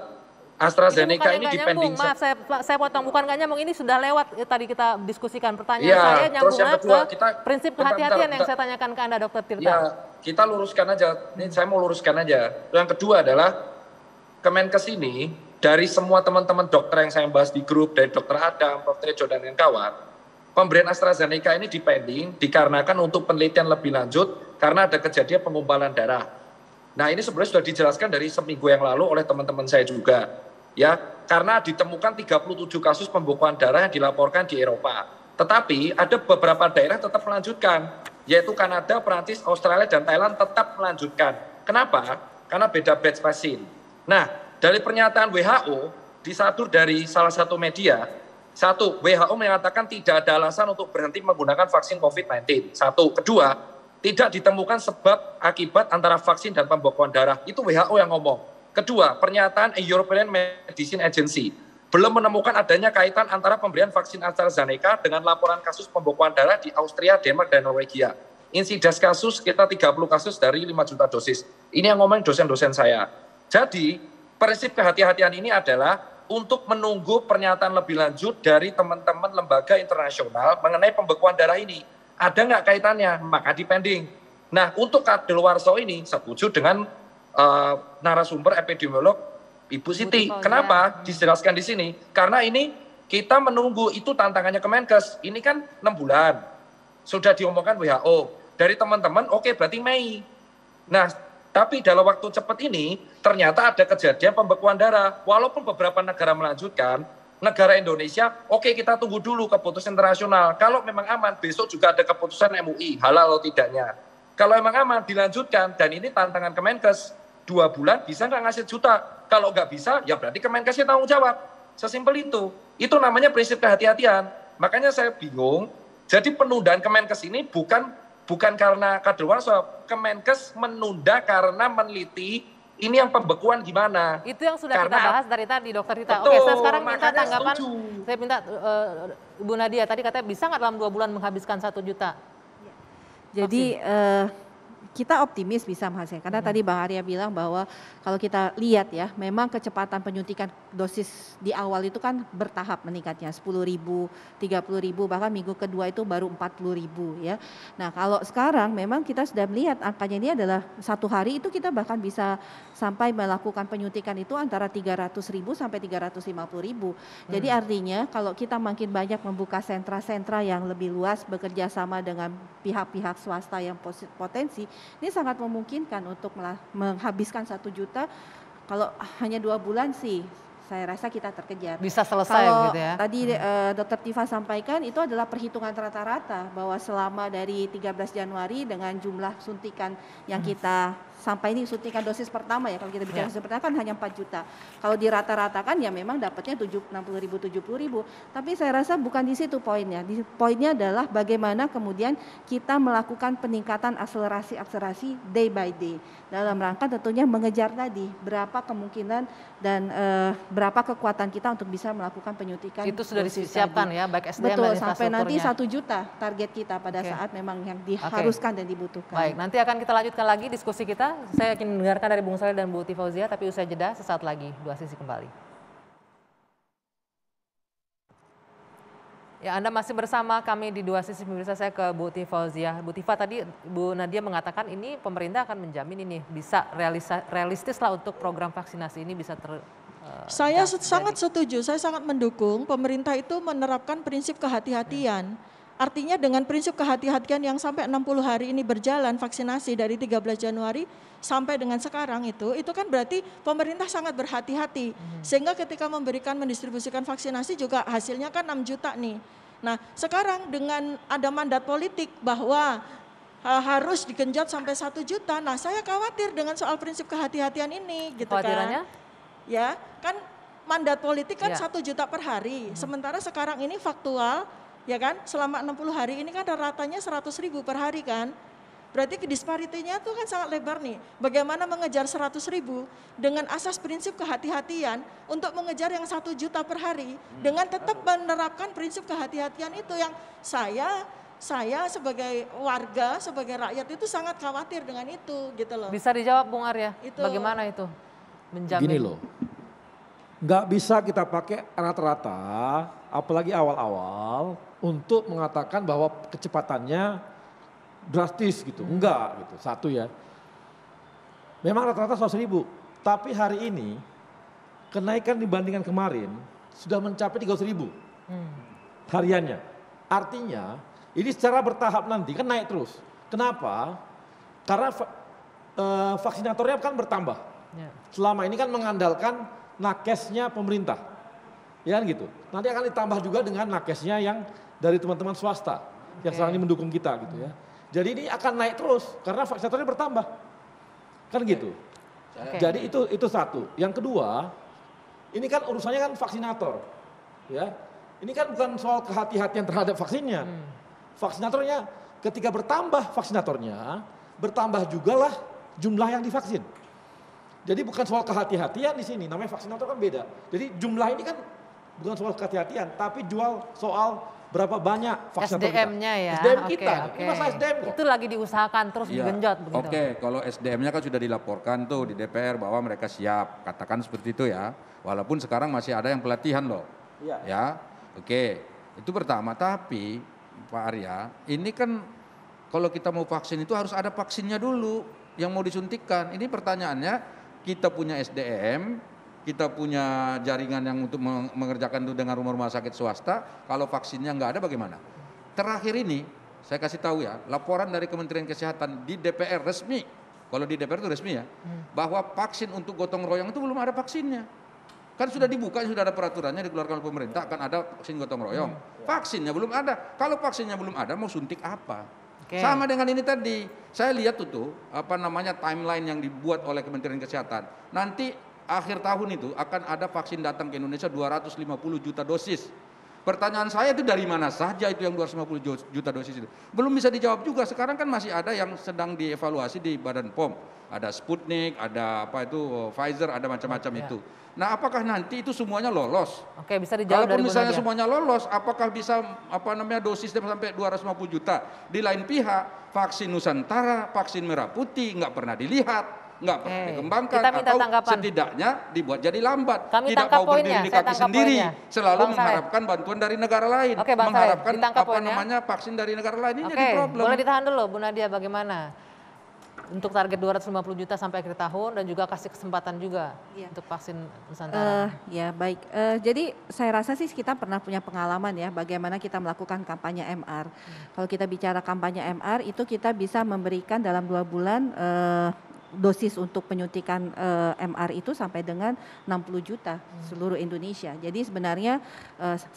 AstraZeneca ini dipending. Maaf, saya potong, bukan nggak nyambung, ini sudah lewat tadi kita diskusikan. Pertanyaan ya, saya nyambungnya ke prinsip kehati-hatian yang saya tanyakan ke Anda, Dr. Tirta. Ya, kita luruskan aja. Ini saya mau luruskan aja. Yang kedua adalah Kemenkes ini dari semua teman-teman dokter yang saya bahas di grup, dari Dr. Adam, Prof. Tejo, dan kawan, pemberian AstraZeneca ini dipending dikarenakan untuk penelitian lebih lanjut karena ada kejadian penggumpalan darah. Nah ini sebenarnya sudah dijelaskan dari seminggu yang lalu oleh teman-teman saya juga. Ya, karena ditemukan 37 kasus pembekuan darah yang dilaporkan di Eropa. Tetapi ada beberapa daerah tetap melanjutkan, yaitu Kanada, Prancis, Australia, dan Thailand tetap melanjutkan. Kenapa? Karena beda batch vaksin. Nah, dari pernyataan WHO, disatur dari salah satu media, 1, WHO mengatakan tidak ada alasan untuk berhenti menggunakan vaksin COVID-19. 1. Kedua, tidak ditemukan sebab akibat antara vaksin dan pembekuan darah. Itu WHO yang ngomong. Kedua, pernyataan European Medicine Agency belum menemukan adanya kaitan antara pemberian vaksin AstraZeneca dengan laporan kasus pembekuan darah di Austria, Denmark, dan Norwegia. Insidensi kasus sekitar 30 kasus dari 5 juta dosis. Ini yang ngomong dosen-dosen saya. Jadi, prinsip kehati-hatian ini adalah untuk menunggu pernyataan lebih lanjut dari teman-teman lembaga internasional mengenai pembekuan darah ini. Ada nggak kaitannya? Maka dipending. Nah, untuk kadaluarsa ini setuju dengan narasumber epidemiolog Ibu Siti. Kenapa? Dijelaskan di sini. Karena ini kita menunggu, itu tantangannya Kemenkes. Ini kan 6 bulan. Sudah diomongkan WHO. Dari teman-teman, oke berarti Mei. Nah, tapi dalam waktu cepat ini ternyata ada kejadian pembekuan darah. Walaupun beberapa negara melanjutkan, negara Indonesia, oke kita tunggu dulu keputusan internasional. Kalau memang aman, besok juga ada keputusan MUI, halal atau tidaknya. Kalau memang aman, dilanjutkan. Dan ini tantangan Kemenkes. 2 bulan bisa nggak ngasih juta? Kalau nggak bisa, ya berarti Kemenkesnya tanggung jawab. Sesimpel itu. Itu namanya prinsip kehati-hatian. Makanya saya bingung, jadi penundaan Kemenkes ini bukan karena kadaluarsa, Kemenkes menunda karena meneliti ini yang pembekuan gimana. Itu yang sudah kita bahas dari tadi, Dokter Rita. Betul, oke, saya sekarang minta tanggapan. setuju. Saya minta Ibu Nadia, tadi katanya bisa nggak dalam 2 bulan menghabiskan 1 juta? Jadi kita optimis bisa menghasilkan, karena tadi Bang Arya bilang bahwa kalau kita lihat ya, memang kecepatan penyuntikan dosis di awal itu kan bertahap meningkatnya, 10.000, 30.000, bahkan minggu kedua itu baru 40.000 ya. Nah kalau sekarang memang kita sudah melihat angkanya ini adalah 1 hari itu kita bahkan bisa sampai melakukan penyuntikan itu antara 300.000 sampai 350.000. Jadi artinya kalau kita makin banyak membuka sentra-sentra yang lebih luas, bekerja sama dengan pihak-pihak swasta yang potensi, ini sangat memungkinkan untuk menghabiskan 1 juta. Kalau hanya 2 bulan sih saya rasa kita terkejar. Bisa selesai kalau gitu ya. Tadi Dr. Tifa sampaikan itu adalah perhitungan rata-rata bahwa selama dari 13 Januari dengan jumlah suntikan yang kita sampai ini suntikan dosis pertama ya, kalau kita bicara dosis pertama kan hanya 4 juta. Kalau dirata-ratakan ya memang dapatnya 60.000, 70.000. Tapi saya rasa bukan di situ poinnya. Poinnya adalah bagaimana kemudian kita melakukan peningkatan akselerasi day by day. Dalam rangka tentunya mengejar tadi berapa kemungkinan dan berapa kekuatan kita untuk bisa melakukan penyuntikan. Itu sudah disiapkan ya, baik SDM betul, dan sampai nanti infrastrukturnya. 1 juta target kita pada saat memang yang diharuskan dan dibutuhkan. Baik, nanti akan kita lanjutkan lagi diskusi kita. Saya ingin mendengarkan dari Bung Saleh dan Bu Tifauzia, tapi usai jeda sesaat lagi, 2 Sisi kembali. Ya, Anda masih bersama kami di 2 Sisi, pemirsa. Saya ke Bu Tifauzia. Bu Tifa, tadi Bu Nadia mengatakan ini pemerintah akan menjamin ini bisa realistis lah untuk program vaksinasi ini bisa Saya sangat setuju, saya sangat mendukung pemerintah itu menerapkan prinsip kehati-hatian. Artinya dengan prinsip kehati-hatian yang sampai 60 hari ini berjalan vaksinasi dari 13 Januari sampai dengan sekarang itu kan berarti pemerintah sangat berhati-hati. Sehingga ketika mendistribusikan vaksinasi juga hasilnya kan 6 juta nih. Nah, sekarang dengan ada mandat politik bahwa harus digenjot sampai 1 juta. Nah, saya khawatir dengan soal prinsip kehati-hatian ini gitu Kekhawatirannya? kan. Ya, kan mandat politik kan Ya. 1 juta per hari. Sementara sekarang ini faktual, ya kan, selama 60 hari ini kan ratanya 100.000 per hari kan. Berarti disparitinya tuh kan sangat lebar nih. Bagaimana mengejar 100.000 dengan asas prinsip kehati-hatian untuk mengejar yang 1 juta per hari dengan tetap menerapkan prinsip kehati-hatian itu yang saya sebagai warga, sebagai rakyat itu sangat khawatir dengan itu gitu loh. Bisa dijawab Bung Arya, Itu. bagaimana itu menjamin? Gini loh, nggak bisa kita pakai rata-rata, apalagi awal-awal untuk mengatakan bahwa kecepatannya drastis gitu, enggak gitu, satu ya. Memang rata-rata 100.000, tapi hari ini kenaikan dibandingkan kemarin sudah mencapai 300.000 hariannya. Artinya ini secara bertahap nanti kan naik terus. Kenapa? Karena vaksinatornya kan bertambah. Ya. Selama ini kan mengandalkan nakesnya pemerintah. Ya kan gitu. Nanti akan ditambah juga dengan nakesnya yang dari teman-teman swasta yang sekarang ini mendukung kita gitu ya. Jadi ini akan naik terus karena vaksinatornya bertambah. Kan gitu. Jadi itu satu. Yang kedua, ini kan urusannya kan vaksinator. Ya. Ini kan bukan soal kehati-hatian terhadap vaksinnya. Vaksinatornya ketika bertambah vaksinatornya, bertambah jugalah jumlah yang divaksin. Jadi bukan soal kehati-hatian di sini, namanya vaksinator kan beda. Jadi jumlah ini kan bukan soal kehati-hatian, tapi jual soal berapa banyak vaksinator SDM-nya ya. SDM Oke, kita, oke. ini masalah SDM kok. Itu lagi diusahakan terus Iya. digenjot begitu. Oke, kalau SDM-nya kan sudah dilaporkan tuh di DPR bahwa mereka siap, katakan seperti itu ya. Walaupun sekarang masih ada yang pelatihan loh. Iya. Ya, oke. Itu pertama, tapi Pak Arya, ini kan kalau kita mau vaksin itu harus ada vaksinnya dulu yang mau disuntikan. Ini pertanyaannya, kita punya SDM, kita punya jaringan yang untuk mengerjakan itu dengan rumah-rumah sakit swasta, kalau vaksinnya nggak ada bagaimana? Terakhir ini, saya kasih tahu ya, laporan dari Kementerian Kesehatan di DPR resmi, kalau di DPR itu resmi ya, bahwa vaksin untuk gotong royong itu belum ada vaksinnya. Kan sudah dibuka, sudah ada peraturannya dikeluarkan oleh pemerintah, akan ada vaksin gotong royong. Vaksinnya belum ada. Kalau vaksinnya belum ada, mau suntik apa? Oke. Sama dengan ini tadi, saya lihat tuh apa namanya timeline yang dibuat oleh Kementerian Kesehatan. Nanti akhir tahun itu akan ada vaksin datang ke Indonesia 250 juta dosis. Pertanyaan saya itu dari mana saja itu yang 250 juta dosis itu? Belum bisa dijawab juga. Sekarang kan masih ada yang sedang dievaluasi di Badan POM. Ada Sputnik, ada apa itu Pfizer, ada macam-macam itu. Nah, apakah nanti itu semuanya lolos? Oke, bisa dijawab Kalaupun dari Bu misalnya Nadia. semuanya lolos, apakah bisa apa namanya dosisnya sampai 250 juta? Di lain pihak, vaksin Nusantara, vaksin merah putih nggak pernah dilihat, nggak pernah Oke, dikembangkan, kita minta atau tanggapan. setidaknya dibuat jadi lambat. Kami Tidak tangkap mau berdiri poinnya, di saya kaki tangkap sendiri, poinnya. selalu Bang Saleh. mengharapkan bantuan dari negara lain, Oke, Bang Saleh, mengharapkan ditangkap apa poinnya. namanya vaksin dari negara lain ini Oke, jadi problem. boleh ditahan dulu Bu Nadia, bagaimana? Untuk target 250 juta sampai akhir tahun dan juga kasih kesempatan juga Iya. untuk vaksin Nusantara. Ya baik, jadi saya rasa sih kita pernah punya pengalaman ya bagaimana kita melakukan kampanye MR. Kalau kita bicara kampanye MR itu kita bisa memberikan dalam 2 bulan dosis untuk penyuntikan MR itu sampai dengan 60 juta seluruh Indonesia. Jadi sebenarnya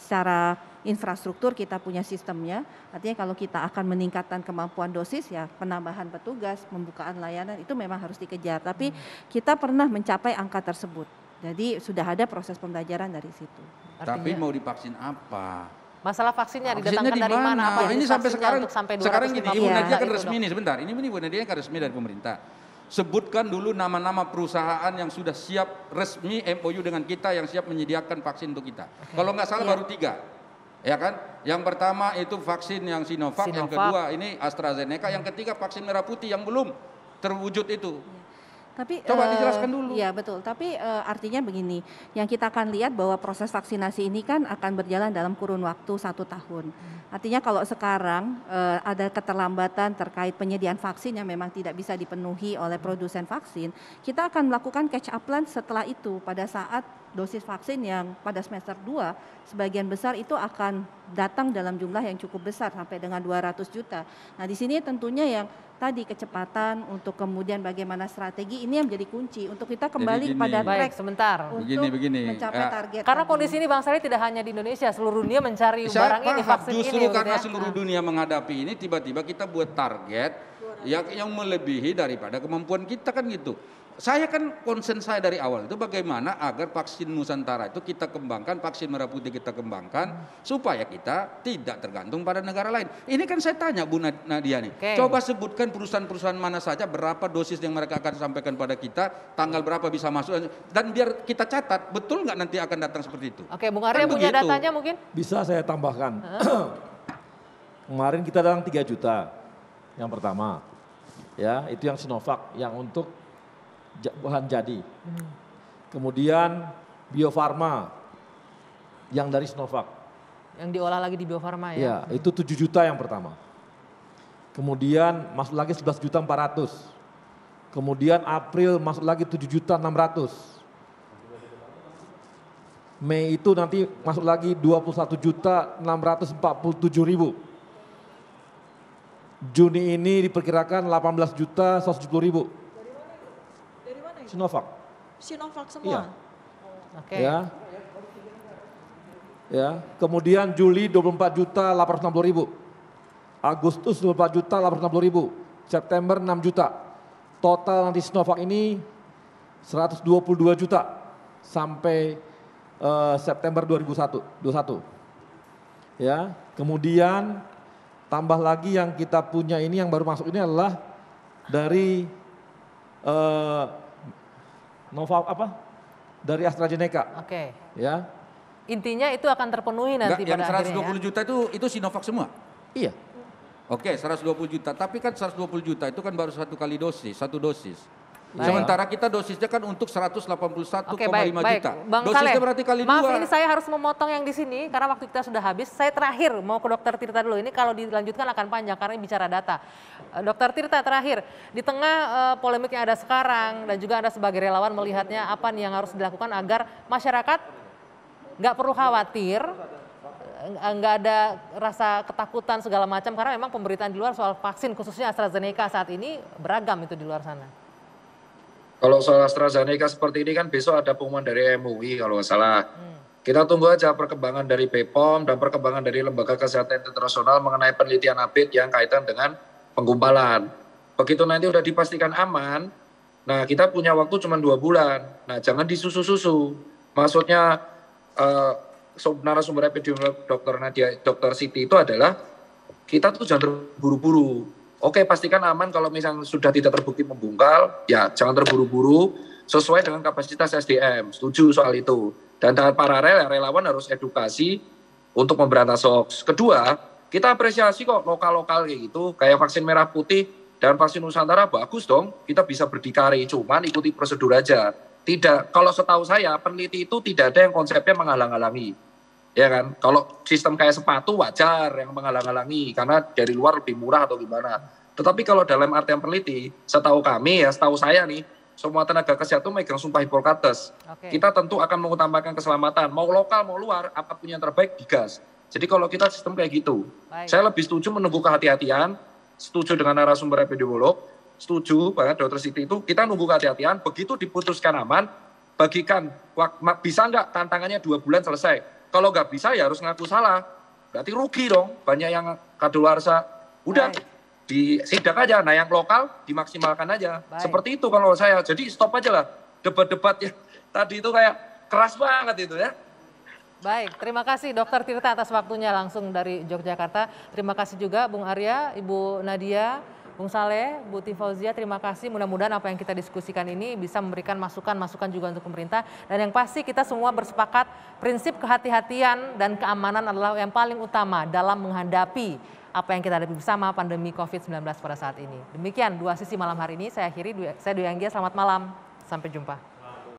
secara infrastruktur kita punya sistemnya, artinya kalau kita akan meningkatkan kemampuan dosis ya penambahan petugas, pembukaan layanan itu memang harus dikejar. Tapi kita pernah mencapai angka tersebut. Jadi sudah ada proses pembelajaran dari situ. Tapi mau divaksin apa? Masalah vaksinnya Vaksinnya didatangkan di dari mana? mana? Apa Ini jenis sampai vaksinnya sekarang, untuk sampai sekarang gini, 250 Ibu Iya. Nadia kan itu, resmi Dok? nih sebentar. Ini Ibu Nadia kan resmi dari pemerintah. Sebutkan dulu nama-nama perusahaan yang sudah siap resmi MOU dengan kita yang siap menyediakan vaksin untuk kita. Kalau nggak salah Iya. baru 3, ya kan? Yang pertama itu vaksin yang Sinovac, yang Sinovac. kedua ini AstraZeneca, yang ketiga vaksin merah putih yang belum terwujud itu. Tapi Coba dijelaskan dulu. Iya betul. Tapi artinya begini, yang kita akan lihat bahwa proses vaksinasi ini kan akan berjalan dalam kurun waktu 1 tahun. Artinya kalau sekarang ada keterlambatan terkait penyediaan vaksin yang memang tidak bisa dipenuhi oleh produsen vaksin, kita akan melakukan catch up plan setelah itu pada saat dosis vaksin yang pada semester 2 sebagian besar itu akan datang dalam jumlah yang cukup besar sampai dengan 200 juta. Nah di sini tentunya yang tadi kecepatan untuk kemudian bagaimana strategi ini yang menjadi kunci untuk kita kembali kepada track. Baik, sebentar. Untuk Begini. mencapai target. Karena kondisi ini Bang Saleh tidak hanya di Indonesia, seluruh dunia mencari barang ini, vaksin Justru ini. karena ya. seluruh dunia menghadapi ini, tiba-tiba kita buat target yang melebihi daripada kemampuan kita kan gitu. Saya kan concern saya dari awal itu bagaimana agar vaksin Nusantara itu kita kembangkan, vaksin merah putih kita kembangkan supaya kita tidak tergantung pada negara lain. Ini kan saya tanya Bu Nadia nih, coba sebutkan perusahaan-perusahaan mana saja berapa dosis yang mereka akan sampaikan pada kita, tanggal berapa bisa masuk, dan biar kita catat betul nggak nanti akan datang seperti itu. Oke, Bung Arya Kan punya begitu. datanya mungkin? Bisa saya tambahkan. Kemarin kita datang 3 juta yang pertama. Ya, itu yang Sinovac yang untuk bahan jadi. Kemudian Bio Farma yang dari Sinovac. Yang diolah lagi di Bio Farma ya? Ya, itu 7 juta yang pertama. Kemudian masuk lagi 11 juta 400. Kemudian April masuk lagi 7 juta 600. Mei itu nanti masuk lagi 21 juta 647 ribu. Juni ini diperkirakan 18 juta 170 ribu. Dari mana itu? Sinovac. Sinovac semua? Iya. Oke. Ya. Kemudian Juli 24 juta 860 ribu. Agustus 24 juta 860 ribu. September 6 juta. Total nanti Sinovac ini 122 juta sampai September 2021. Ya. Kemudian tambah lagi yang kita punya ini yang baru masuk ini adalah dari dari AstraZeneca. Oke. Ya. Intinya itu akan terpenuhi nanti Yang pada akhirnya 120 juta itu Sinovac semua? Iya. Oke, 120 juta. Tapi kan 120 juta itu kan baru satu dosis. Baik. Sementara kita dosisnya kan untuk 181,5 Oke, baik. juta. Bang Dosisnya Saleh, berarti kali maaf 2. ini saya harus memotong yang di sini karena waktu kita sudah habis. Saya terakhir mau ke Dokter Tirta dulu. Ini kalau dilanjutkan akan panjang karena ini bicara data. Dokter Tirta terakhir, di tengah polemik yang ada sekarang dan juga Anda sebagai relawan melihatnya apa nih yang harus dilakukan agar masyarakat nggak perlu khawatir, nggak ada rasa ketakutan segala macam karena memang pemberitaan di luar soal vaksin khususnya AstraZeneca saat ini beragam itu di luar sana. Kalau soal AstraZeneca seperti ini kan besok ada pengumuman dari MUI kalau nggak salah. Kita tunggu aja perkembangan dari BPOM dan perkembangan dari Lembaga Kesehatan Internasional mengenai penelitian update yang kaitan dengan penggumpalan. Begitu nanti udah dipastikan aman, nah kita punya waktu cuma 2 bulan. Nah jangan disusu-susu. Maksudnya narasumber epidemiolog Dr. Siti itu adalah kita tuh jangan terburu-buru. Oke, pastikan aman kalau misalnya sudah tidak terbukti membungkal, ya jangan terburu-buru sesuai dengan kapasitas SDM. Setuju soal itu. Dan dengan paralel ya relawan harus edukasi untuk memberantas hoax. Kedua, kita apresiasi kok lokal-lokal kayak gitu, kayak vaksin merah putih dan vaksin Nusantara bagus dong. Kita bisa berdikari, cuman ikuti prosedur aja. Tidak, kalau setahu saya peneliti itu tidak ada yang konsepnya menghalang-halangi. Ya kan, kalau sistem kayak sepatu wajar yang menghalang-halangi karena dari luar lebih murah atau gimana. Tetapi kalau dalam artian peneliti, setahu saya nih, semua tenaga kesehatan megang sumpah Hippokrates. Kita tentu akan mengutamakan keselamatan, mau lokal mau luar, apapun yang terbaik digas. Jadi kalau kita sistem kayak gitu, saya lebih setuju menunggu kehati-hatian, setuju dengan narasumber epidemiolog, setuju banget Dr. Siti itu, kita nunggu kehati-hatian, begitu diputuskan aman, bagikan, bisa nggak tantangannya 2 bulan selesai. Kalau nggak bisa ya harus ngaku salah. Berarti rugi dong. Banyak yang kadaluarsa. Udah disidak aja. Nah yang lokal dimaksimalkan aja. Seperti itu kalau saya. Jadi stop aja lah. Debat-debat ya tadi itu kayak keras banget itu ya. Baik, terima kasih Dokter Tirta atas waktunya langsung dari Yogyakarta. Terima kasih juga Bung Arya, Ibu Nadia, Bung Saleh, Bu Tifauzia, terima kasih. Mudah-mudahan apa yang kita diskusikan ini bisa memberikan masukan-masukan juga untuk pemerintah. Dan yang pasti kita semua bersepakat prinsip kehati-hatian dan keamanan adalah yang paling utama dalam menghadapi apa yang kita hadapi bersama pandemi COVID-19 pada saat ini. Demikian 2 Sisi malam hari ini. Saya akhiri, saya Dwi Anggia, selamat malam. Sampai jumpa.